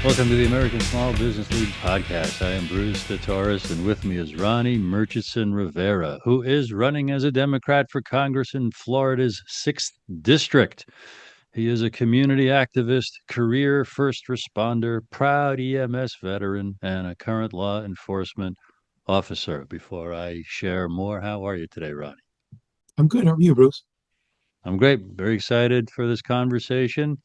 Welcome to the American Small Business League podcast. I am Bruce DeTorres, and with me is Ronnie Murchison-Rivera, who is running as a Democrat for Congress in Florida's 6th District. He is a community activist, career first responder, proud EMS veteran, and a current law enforcement officer. Before I share more, how are you today, Ronnie? I'm good. How are you, Bruce? I'm great. Very excited for this conversation.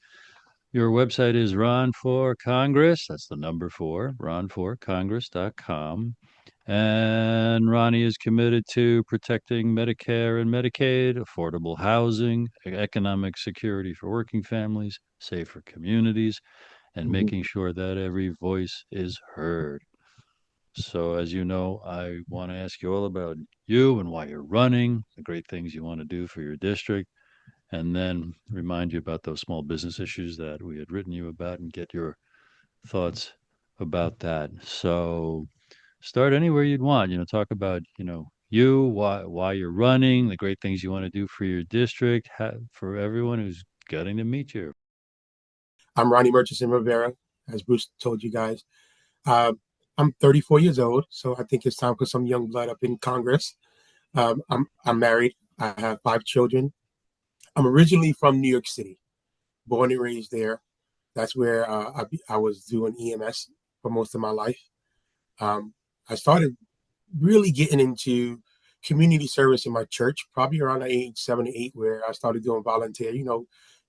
Your website is Ron for Congress. That's the number 4, ronforcongress.com. And Ronnie is committed to protecting Medicare and Medicaid, affordable housing, economic security for working families, safer communities, and Mhm. making sure that every voice is heard. So, as you know, I want to ask you all about you and why you're running, the great things you want to do for your district, and then remind you about those small business issues that we had written you about and get your thoughts about that. So start anywhere you'd want, talk about, you, why you're running, the great things you want to do for your district, for everyone who's getting to meet you. I'm Ronnie Murchison-Rivera, as Bruce told you guys. Uh, I'm 34 years old, so I think it's time for some young blood up in Congress. I'm married. I have 5 children. I'm originally from New York City, born and raised there. That's where I was doing EMS for most of my life. Um, I started really getting into community service in my church, probably around the age 7 or 8, where I started doing volunteer,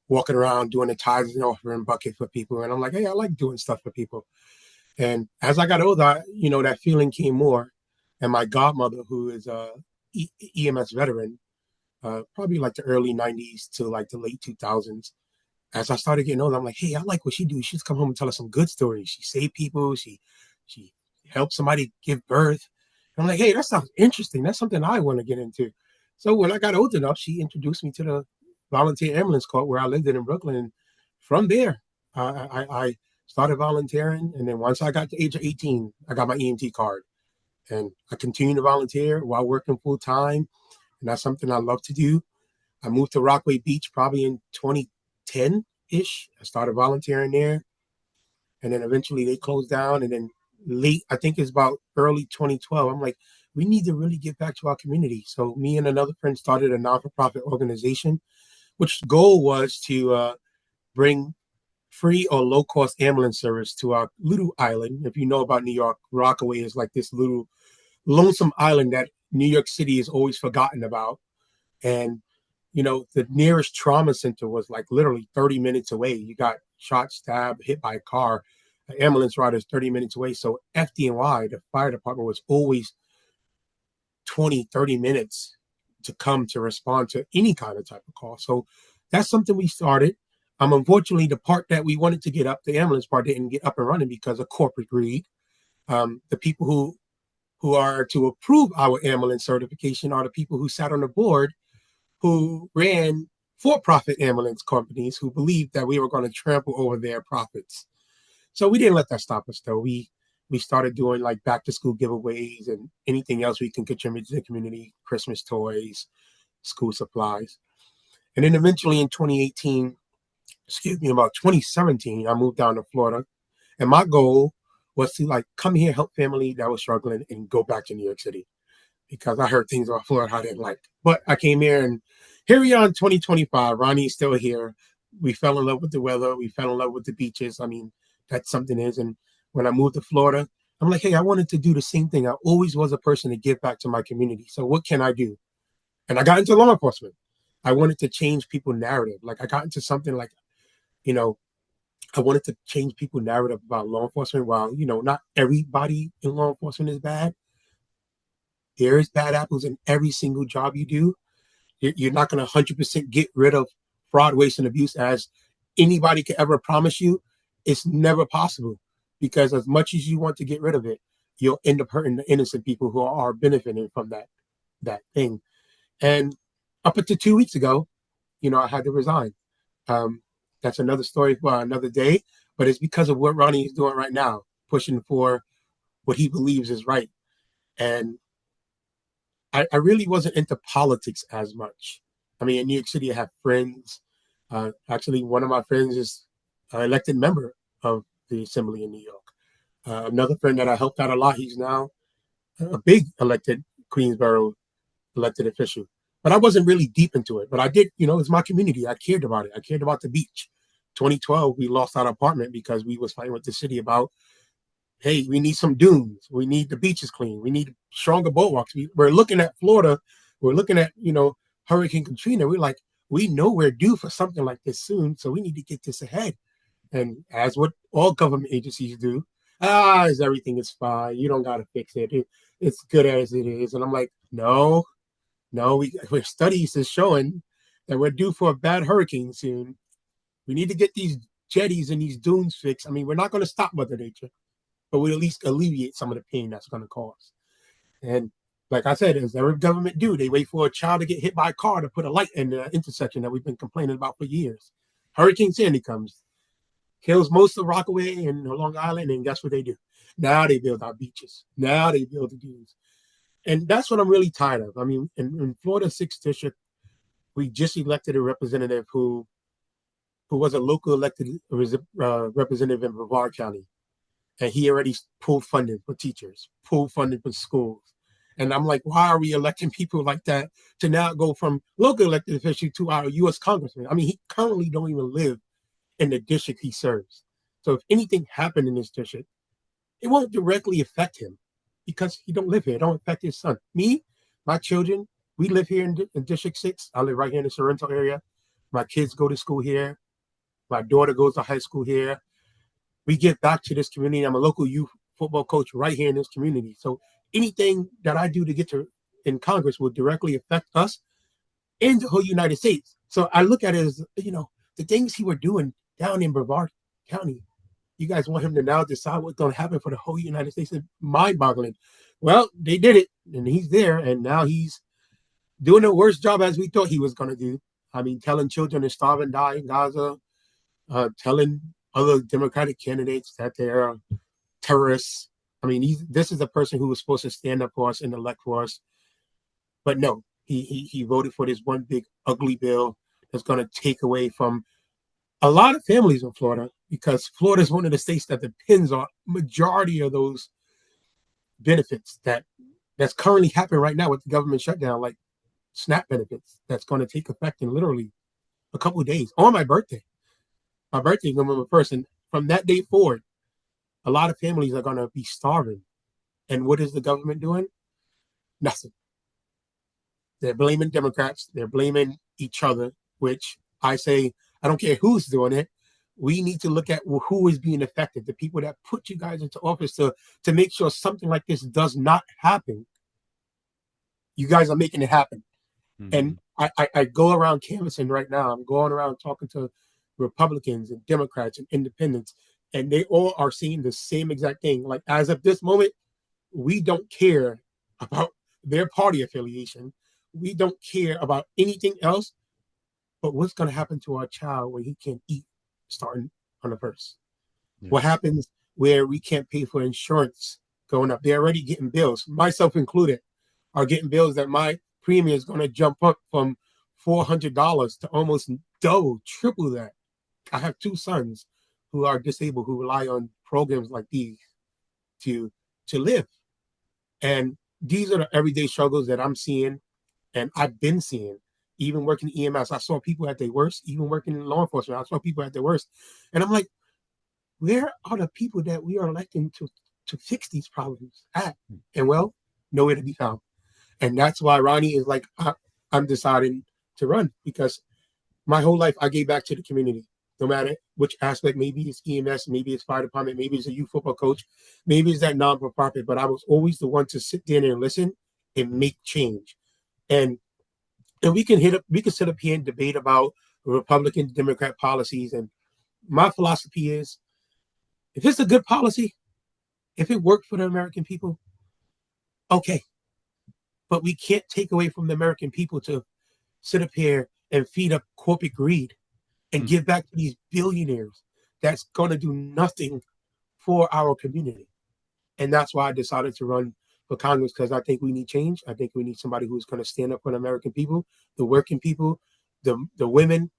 walking around doing the tithes and offering bucket for people. And I'm like, hey, I like doing stuff for people. And as I got older, that feeling came more. And my godmother, who is a EMS veteran, probably like the early 90s to like the late 2000s, as I started getting older, I'm like, hey, I like what she do. She's come home and tell us some good stories. She saved people. She helped somebody give birth. And I'm like, hey, that sounds interesting. That's something I want to get into. So when I got old enough, she introduced me to the volunteer ambulance corps where I lived in Brooklyn. And from there, I started volunteering. And then once I got to the age of 18, I got my EMT card. And I continued to volunteer while working full time. And that's something I love to do. I moved to Rockaway Beach probably in 2010 ish. I started volunteering there, and then eventually they closed down. And then late, I think it's about early 2012. I'm like, we need to really get back to our community. So me and another friend started a non-for-profit organization, which goal was to bring free or low-cost ambulance service to our little island. If you know about New York, Rockaway is like this little lonesome island that New York City is always forgotten about. And the nearest trauma center was like literally 30 minutes away. You got shot, stabbed, hit by a car. An ambulance rider is 30 minutes away. So FDNY, the fire department, was always 20, 30 minutes to come to respond to any kind of type of call. So that's something we started. Unfortunately, the part that we wanted to get up, the ambulance part, didn't get up and running because of corporate greed. The people who are to approve our ambulance certification are the people who sat on the board who ran for-profit ambulance companies who believed that we were going to trample over their profits. So we didn't let that stop us, though. We started doing like back to school giveaways and anything else we can contribute to the community, Christmas toys, school supplies. And then eventually in 2018, about 2017, I moved down to Florida. And my goal was to like come here, help family that was struggling and go back to New York City because I heard things about Florida I didn't like. But I came here and here we are in 2025. Ronnie's still here. We fell in love with the weather. We fell in love with the beaches. I mean, that's something is. And when I moved to Florida, I'm like, hey, I wanted to do the same thing. I always was a person to give back to my community. So what can I do? And I got into law enforcement. I wanted to change people's narrative. Like I got into something like, you know, I wanted to change people's narrative about law enforcement. While, not everybody in law enforcement is bad. There is bad apples in every single job you do. You're not going to 100% get rid of fraud, waste, and abuse as anybody could ever promise you. It's never possible because as much as you want to get rid of it, you'll end up hurting the innocent people who are benefiting from that thing. And up until 2 weeks ago, I had to resign. Um, that's another story for another day, but it's because of what Ronnie is doing right now, pushing for what he believes is right. And I really wasn't into politics as much. I mean, in New York City, I have friends. Actually, one of my friends is an elected member of the assembly in New York. Another friend that I helped out a lot, he's now a big elected Queensborough elected official. But I wasn't really deep into it. But I did, it's my community. I cared about it. I cared about the beach. 2012, we lost our apartment because we was fighting with the city about, hey, we need some dunes. We need the beaches clean. We need stronger boardwalks. We're looking at Florida. We're looking at, Hurricane Katrina. We're like, we know we're due for something like this soon. So we need to get this ahead. And as what all government agencies do, is everything is fine. You don't got to fix it. It's good as it is. And I'm like, no, we're studies is showing that we're due for a bad hurricane soon. We need to get these jetties and these dunes fixed. I mean, we're not going to stop Mother Nature, but we at least alleviate some of the pain that's going to cause. And like I said, as every government do, they wait for a child to get hit by a car to put a light in the intersection that we've been complaining about for years. Hurricane Sandy comes, kills most of Rockaway and Long Island, and guess what they do? Now they build our beaches. Now they build the dunes. And that's what I'm really tired of. I mean, in Florida 6th District, we just elected a representative who was a local elected representative in Brevard County. And he already pulled funding for teachers, pulled funding for schools. And I'm like, why are we electing people like that to now go from local elected official to our U.S. congressman? I mean, he currently don't even live in the district he serves. So if anything happened in this district, it won't directly affect him because he don't live here. It don't affect his son. Me, my children, we live here in District 6. I live right here in the Sorrento area. My kids go to school here. My daughter goes to high school here. We give back to this community. I'm a local youth football coach right here in this community. So anything that I do to get to in Congress will directly affect us and the whole United States. So I look at it as, the things he were doing down in Brevard County. You guys want him to now decide what's going to happen for the whole United States? It's mind-boggling. Well, they did it, and he's there, and now he's doing a worse job as we thought he was going to do. I mean, telling children to starve and die in Gaza, telling other Democratic candidates that they're terrorists. I mean, this is a person who was supposed to stand up for us and elect for us. But no, he voted for this one big ugly bill that's going to take away from a lot of families in Florida, because Florida is one of the states that depends on majority of those benefits that's currently happening right now with the government shutdown, like SNAP benefits, that's going to take effect in literally a couple of days on my birthday. My birthday is November 1st, and from that day forward, a lot of families are going to be starving. And what is the government doing? Nothing. They're blaming Democrats. They're blaming each other, which I say, I don't care who's doing it. We need to look at who is being affected, the people that put you guys into office to make sure something like this does not happen. You guys are making it happen. Mm-hmm. And I go around canvassing right now. I'm going around talking to Republicans and Democrats and independents, and they all are seeing the same exact thing. Like, as of this moment, we don't care about their party affiliation. We don't care about anything else. But what's going to happen to our child when he can't eat starting on the 1st? Yes. What happens where we can't pay for insurance going up? They're already getting bills, myself included, are getting bills that my premium is going to jump up from $400 to almost double, triple that. I have 2 sons who are disabled, who rely on programs like these to live. And these are the everyday struggles that I'm seeing and I've been seeing. Even working EMS, I saw people at their worst. Even working in law enforcement, I saw people at their worst. And I'm like, where are the people that we are electing to fix these problems at? And well, nowhere to be found. And that's why Ronnie is like, I'm deciding to run, because my whole life I gave back to the community, no matter which aspect. Maybe it's EMS, maybe it's fire department, maybe it's a youth football coach, maybe it's that non-for-profit. But I was always the one to sit there and listen and make change. And we can sit up here and debate about Republican, Democrat policies. And my philosophy is, if it's a good policy, if it worked for the American people, okay. But we can't take away from the American people to sit up here and feed up corporate greed and give back to these billionaires that's going to do nothing for our community. And that's why I decided to run for Congress, because I think we need change. I think we need somebody who's going to stand up for the American people, the working people, the women,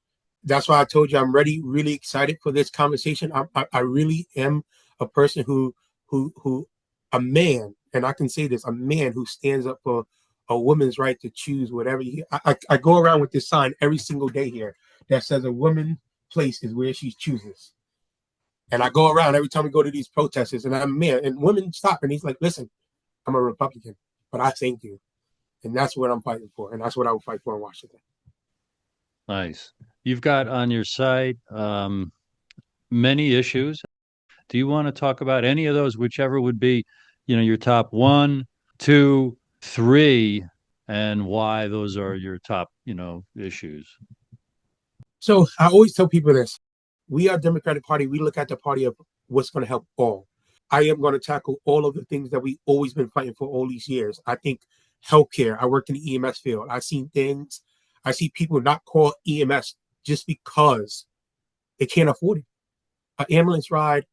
That's why I told you I'm ready, really excited for this conversation. I really am a person who, a man, and I can say this, a man who stands up for a woman's right to choose whatever. I go around with this sign every single day here that says a woman's place is where she chooses. And I go around every time we go to these protesters, and I'm a man, and women stop, and he's like, "Listen, I'm a Republican, but I thank you," and that's what I'm fighting for, and that's what I will fight for in Washington. Nice. You've got on your site many issues. Do you want to talk about any of those, whichever would be, your top one, two, three, and why those are your top, issues? So I always tell people this: we are Democratic Party. We look at the party of what's going to help all. I am going to tackle all of the things that we've always been fighting for all these years. I think healthcare. I worked in the EMS field. I've seen things. I see people not call EMS just because they can't afford it. An ambulance ride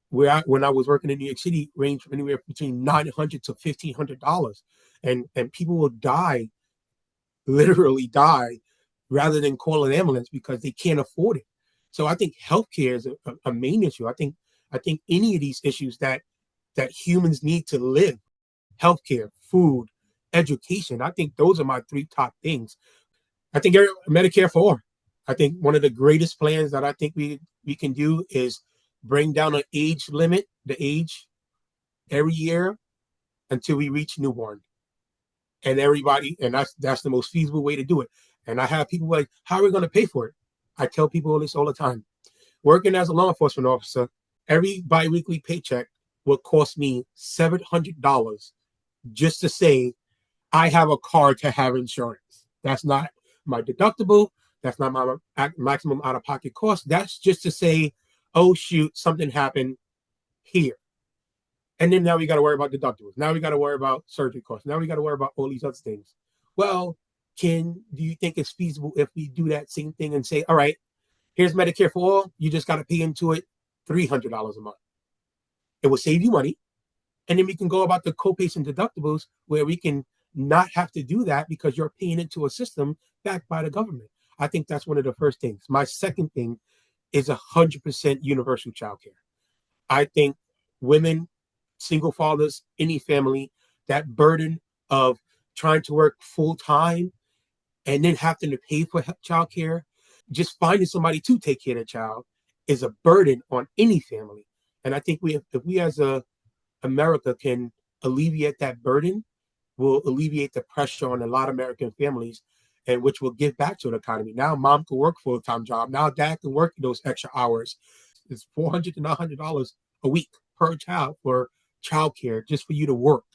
when I was working in New York City ranged from anywhere between $900 to $1,500, and people will die, literally die, rather than call an ambulance because they can't afford it. So I think healthcare is a main issue. I think any of these issues that humans need to live, healthcare, food, education. I think those are my three top things. I think Medicare for all. I think one of the greatest plans that I think we can do is bring down an age limit, the age every year until we reach newborn, and everybody, and that's the most feasible way to do it. And I have people like, how are we going to pay for it? I tell people this all the time. Working as a law enforcement officer, every biweekly paycheck will cost me $700 just to say I have a car to have insurance. That's not my deductible. That's not my maximum out of pocket cost. That's just to say, oh, shoot, something happened here. And then now we got to worry about deductibles. Now we got to worry about surgery costs. Now we got to worry about all these other things. Well, do you think it's feasible if we do that same thing and say, all right, here's Medicare for all. You just got to pay into it $300 a month. It will save you money. And then we can go about the co-pays and deductibles where we can not have to do that because you're paying into a system backed by the government. I think that's one of the first things. My second thing is 100% universal child care. I think women, single fathers, any family, that burden of trying to work full time and then having to pay for child care, just finding somebody to take care of the child is a burden on any family. And I think if we as a America can alleviate that burden, will alleviate the pressure on a lot of American families, and which will give back to the economy. Now, mom can work full time job. Now, dad can work those extra hours. It's $400 to $900 a week per child for childcare just for you to work.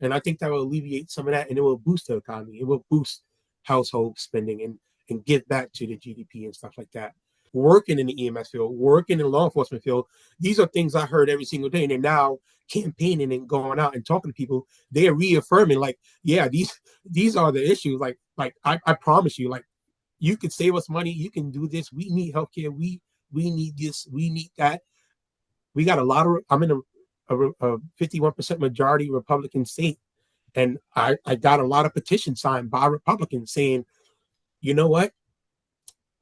And I think that will alleviate some of that, and it will boost the economy. It will boost household spending and give back to the GDP and stuff like that. Working in the EMS field, working in the law enforcement field, these are things I heard every single day. And they're now campaigning and going out and talking to people. They're reaffirming, like, yeah, these are the issues. Like I promise you, like, you could save us money. You can do this. We need healthcare. We need this. We need that. We got a lot of. I'm in a 51% majority Republican state, and I got a lot of petitions signed by Republicans saying, you know what,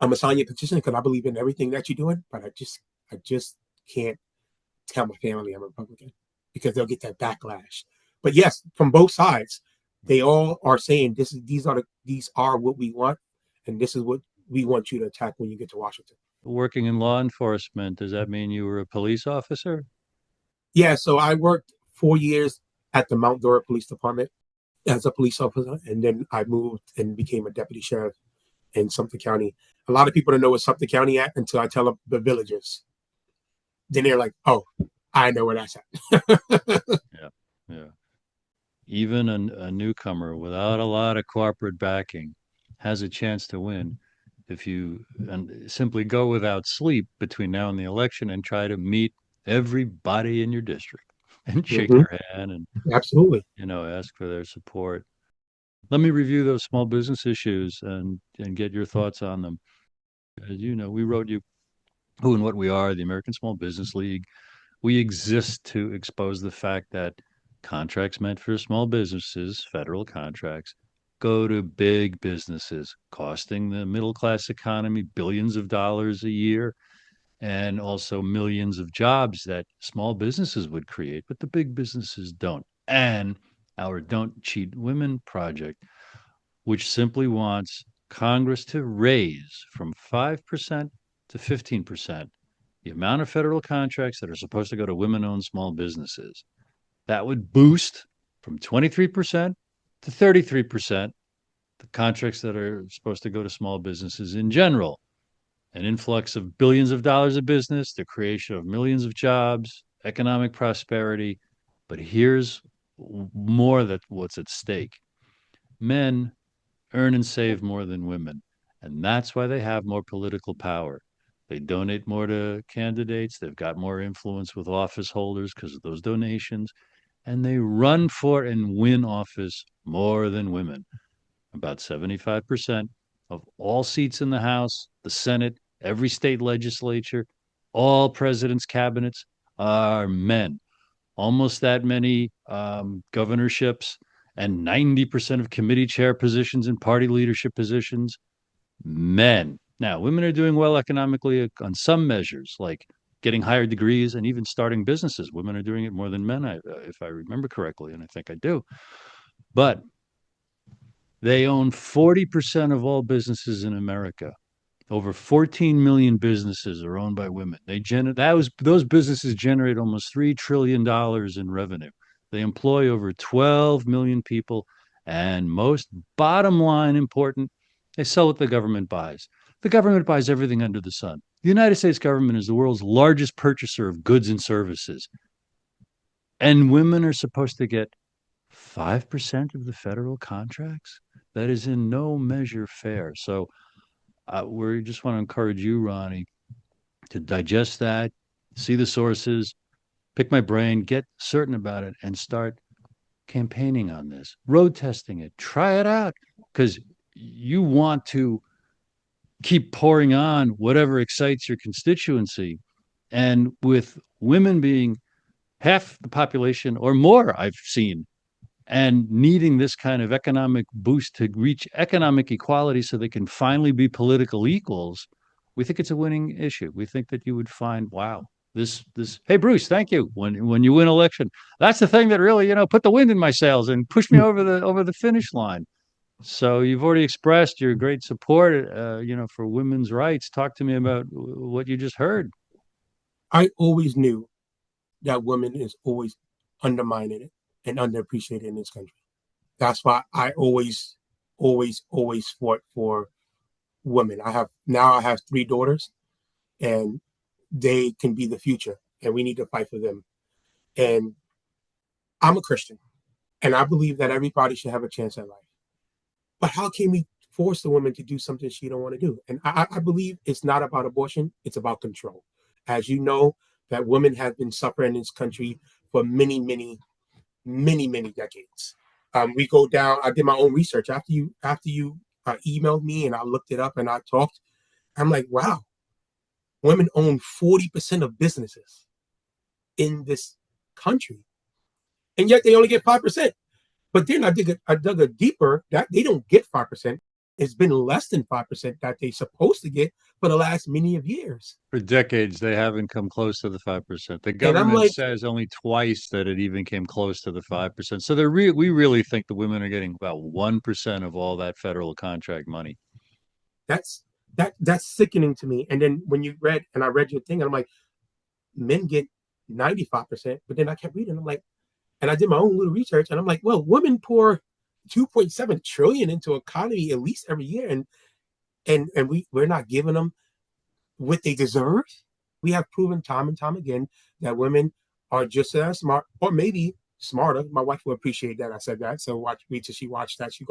I'm gonna sign your petition because I believe in everything that you're doing, but I just can't tell my family I'm a Republican because they'll get that backlash. But yes, from both sides, they all are saying these are what we want, and this is what we want you to attack when you get to Washington. Working in law enforcement, does that mean you were a police officer? Yeah, so I worked 4 years at the Mount Dora Police Department as a police officer, and then I moved and became a deputy sheriff in Sumter County. A lot of people don't know what Sumter County at until I tell them the villagers. Then they're like, "Oh, I know where that's at." Yeah, yeah. Even a newcomer without a lot of corporate backing has a chance to win if you and simply go without sleep between now and the election and try to meet everybody in your district and shake Hmm. their hand and Absolutely. ask for their support. Let me review those small business issues and get your thoughts on them. As you know, we wrote you who and what we are, the American Small Business League. We exist to expose the fact that contracts meant for small businesses, federal contracts, go to big businesses, costing the middle class economy billions of dollars a year and also millions of jobs that small businesses would create, but the big businesses don't. And our Don't Cheat Women project, which simply wants Congress to raise from 5% to 15% the amount of federal contracts that are supposed to go to women owned small businesses. That would boost from 23% to 33% the contracts that are supposed to go to small businesses in general. An influx of billions of dollars of business, the creation of millions of jobs, economic prosperity. But here's more that what's at stake. Men earn and save more than women, and that's why they have more political power. They donate more to candidates, they've got more influence with office holders because of those donations, and they run for and win office more than women. About 75% of all seats in the House, the Senate, every state legislature, all presidents' cabinets are men. Almost that many governorships and 90% of committee chair positions and party leadership positions, men. Now, women are doing well economically on some measures, like getting higher degrees and even starting businesses. Women are doing it more than men, if I remember correctly, and I think I do. But they own 40% of all businesses in America. Over 14 million businesses are owned by women. Those businesses generate almost $3 trillion in revenue. They employ over 12 million people, and most bottom line important, they sell what the government buys. The government buys everything under the sun. The United States government is the world's largest purchaser of goods and services, and women are supposed to get 5% of the federal contracts. That is in no measure fair. So we just want to encourage you, Ronnie, to digest that, see the sources, pick my brain, get certain about it, and start campaigning on this, road testing it, try it out, because you want to keep pouring on whatever excites your constituency. And with women being half the population or more, I've seen, and needing this kind of economic boost to reach economic equality so they can finally be political equals, we think it's a winning issue. We think that you would find, wow, this hey Bruce, thank you. When you win election, that's the thing that really, put the wind in my sails and pushed me over the finish line. So you've already expressed your great support, for women's rights. Talk to me about what you just heard. I always knew that women is always undermining it and underappreciated in this country. That's why I always fought for women. I have three daughters, and they can be the future, and we need to fight for them. And I'm a Christian, and I believe that everybody should have a chance at life. But how can we force the woman to do something she don't want to do? And I believe it's not about abortion; it's about control. As you know, that women have been suffering in this country for many decades. We go down. I did my own research after you emailed me, and I looked it up and I talked. I'm like, wow, women own 40% of businesses in this country, and yet they only get 5%. But then I dug a deeper that they don't get 5%. It's been less than 5% that they're supposed to get for the last many of years. For decades, they haven't come close to the 5%. The And I'm government like, says only twice that it even came close to the 5%. So we really think the women are getting about 1% of all that federal contract money. that's that's sickening to me. And then when I read your thing, and I'm like, men get 95%, but then I kept reading. I'm like, and I did my own little research, and I'm like, well, women pour 2.7 trillion into economy at least every year, and we're not giving them what they deserve. We have proven time and time again that women are just as smart, or maybe smarter. My wife will appreciate that I said that. So wait till she watched that. She's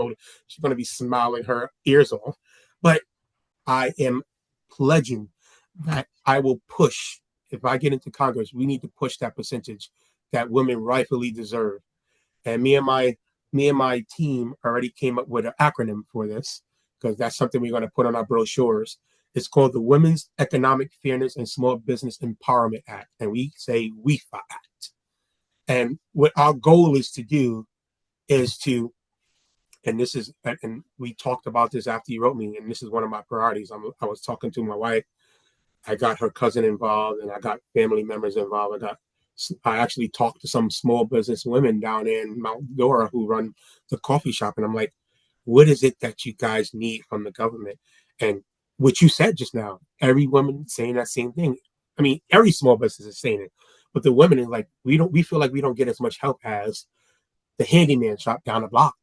gonna be smiling her ears off. But I am pledging that I will push. If I get into Congress, we need to push that percentage that women rightfully deserve. And me and my team already came up with an acronym for this, because that's something we're going to put on our brochures. It's called the Women's Economic Fairness and Small Business Empowerment Act, and we say WEFA Act. And what our goal is to do is to and this is, and we talked about this after you wrote me, and this is one of my priorities. I was talking to my wife. I got her cousin involved, and I got family members involved. I actually talked to some small business women down there in Mount Dora who run the coffee shop, and I'm like, what is it that you guys need from the government? And what you said just now, every woman saying that same thing. I mean, every small business is saying it, but the women are like, we feel like we don't get as much help as the handyman shop down the block.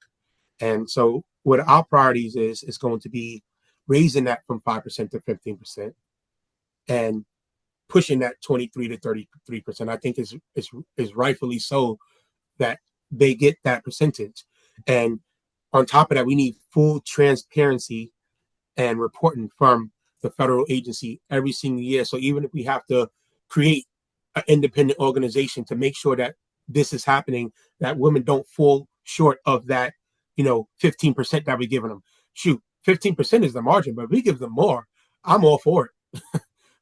And so what our priorities is going to be raising that from 5% to 15% and pushing that 23 to 33%. I think is rightfully so that they get that percentage. And on top of that, we need full transparency and reporting from the federal agency every single year. So even if we have to create an independent organization to make sure that this is happening, that women don't fall short of that, 15% that we're giving them. Shoot, 15% is the margin, but if we give them more, I'm all for it.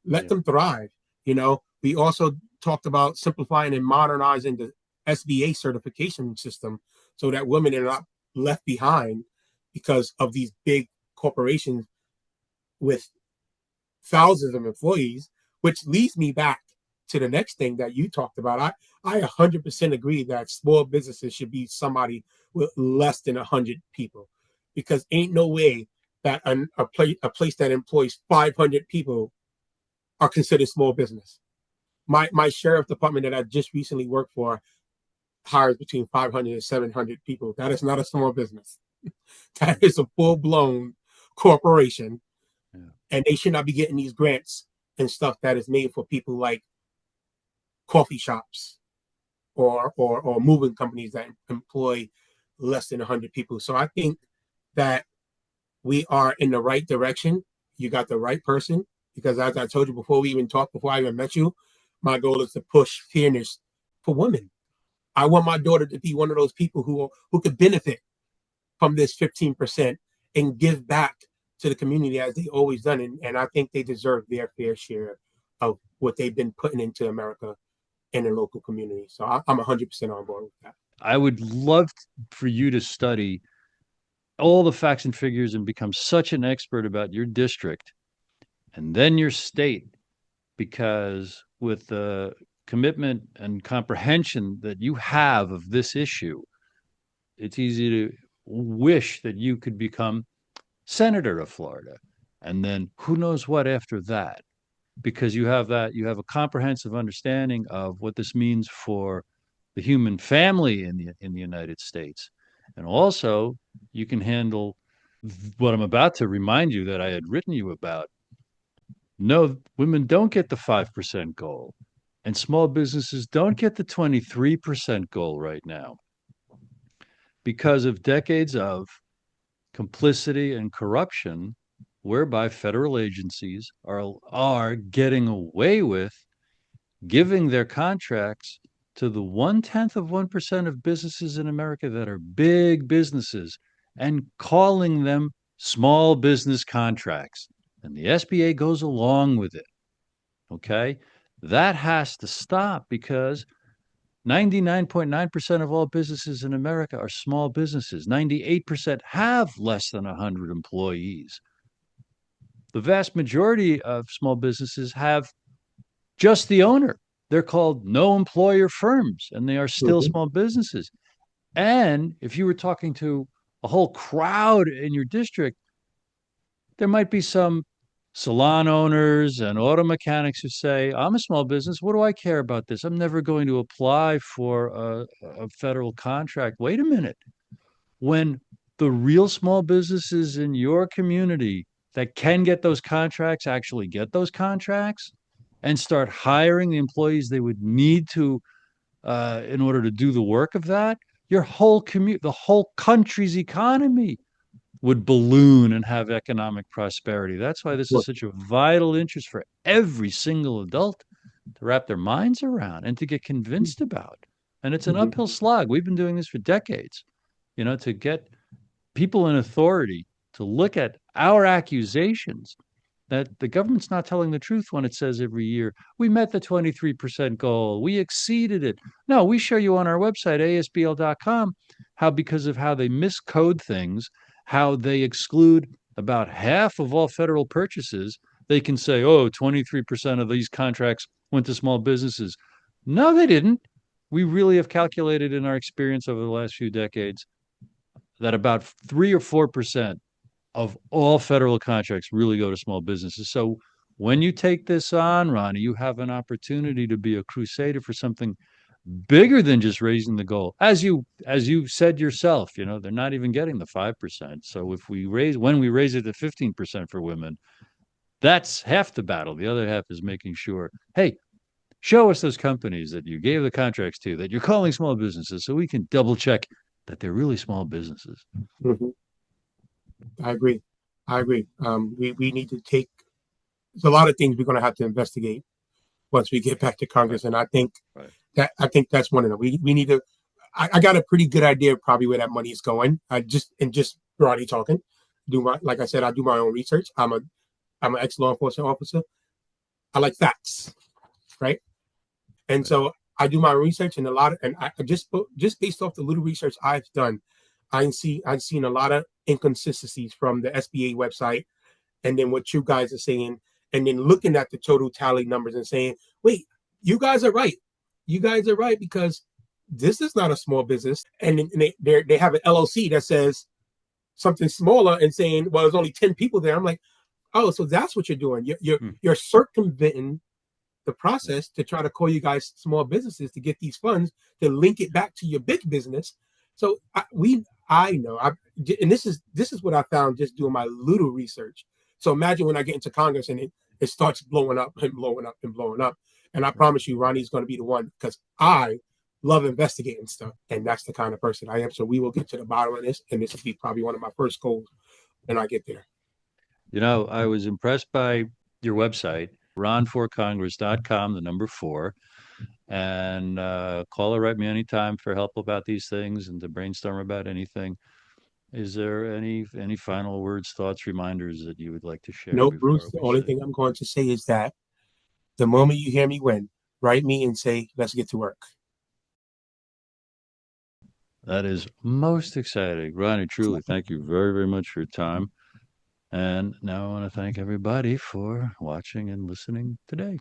Let Yeah. them thrive. We also talked about simplifying and modernizing the SBA certification system so that women are not left behind because of these big corporations with thousands of employees, which leads me back to the next thing that you talked about. I 100% agree that small businesses should be somebody with less than 100 people, because ain't no way that a place that employs 500 people are considered small business. My sheriff department that I just recently worked for hires between 500 and 700 people. That is not a small business. That is a full blown corporation, Yeah. and they should not be getting these grants and stuff that is made for people like coffee shops or moving companies that employ less than 100 people. So I think that we are in the right direction. You got the right person, because as I told you before we even talked, before I even met you, my goal is to push fairness for women. I want my daughter to be one of those people who could benefit from this 15% and give back to the community as they always done. And I think they deserve their fair share of what they've been putting into America and the local community. So I'm 100% on board with that. I would love for you to study all the facts and figures and become such an expert about your district and then your state, because with the commitment and comprehension that you have of this issue, it's easy to wish that you could become senator of Florida. And then who knows what after that? Because you have a comprehensive understanding of what this means for the human family in the United States. And also you can handle what I'm about to remind you that I had written you about. No, women don't get the 5% goal, and small businesses don't get the 23% goal right now because of decades of complicity and corruption, whereby federal agencies are getting away with giving their contracts to the 0.1% of businesses in America that are big businesses and calling them small business contracts. And the SBA goes along with it. Okay. That has to stop, because 99.9% of all businesses in America are small businesses. 98% have less than 100 employees. The vast majority of small businesses have just the owner. They're called no employer firms, and they are still Mm-hmm. small businesses. And if you were talking to a whole crowd in your district, there might be some salon owners and auto mechanics who say, I'm a small business. What do I care about this? I'm never going to apply for a federal contract. Wait a minute. When the real small businesses in your community that can get those contracts actually get those contracts and start hiring the employees they would need to in order to do the work of that, your whole the whole country's economy would balloon and have economic prosperity. That's why this is such a vital interest for every single adult to wrap their minds around and to get convinced about. And it's an Mm-hmm. uphill slog. We've been doing this for decades, to get people in authority to look at our accusations that the government's not telling the truth when it says every year, we met the 23% goal, we exceeded it. No, we show you on our website, ASBL.com, how because of how they miscode things, how they exclude about half of all federal purchases, they can say, oh, 23% of these contracts went to small businesses. No, they didn't. We really have calculated in our experience over the last few decades that about 3 or 4% of all federal contracts really go to small businesses. So when you take this on, Ronnie, you have an opportunity to be a crusader for something bigger than just raising the goal. As you said yourself, they're not even getting the 5%. So if we raise when we raise it to 15% for women, that's half the battle. The other half is making sure, hey, show us those companies that you gave the contracts to that you're calling small businesses so we can double check that they're really small businesses. Hmm. I agree. I agree. We need to take. There's a lot of things we're going to have to investigate once we get back to Right. Congress, and Right. I think that's one of them. We need to. I got a pretty good idea of probably where that money is going. Just broadly talking, do my like I said, I do my own research. I'm an ex law enforcement officer. I like facts, right? And Right. so I do my research and a lot of, and I just based off the little research I've done, I've seen a lot of inconsistencies from the SBA website, and then what you guys are saying, and then looking at the total tally numbers and saying, wait, you guys are right. You guys are right because this is not a small business, and they have an LLC that says something smaller and saying, well, there's only 10 people there. I'm like, oh, so that's what you're doing. Hmm. You're circumventing the process to try to call you guys small businesses to get these funds to link it back to your big business. So I know, and this is what I found just doing my little research. So imagine when I get into Congress and it starts blowing up and blowing up and blowing up. And I promise you, Ronnie's going to be the one because I love investigating stuff, and that's the kind of person I am. So we will get to the bottom of this, and this will be probably one of my first goals when I get there. I was impressed by your website, ron4congress.com, the number four, and call or write me anytime for help about these things and to brainstorm about anything. Is there any final words, thoughts, reminders that you would like to share No, before Bruce, the we only say thing I'm going to say is that the moment you hear me win, write me and say, let's get to work. that is most exciting? Ronnie, truly, thank you very, very much for your time. And now I want to thank everybody for watching and listening today.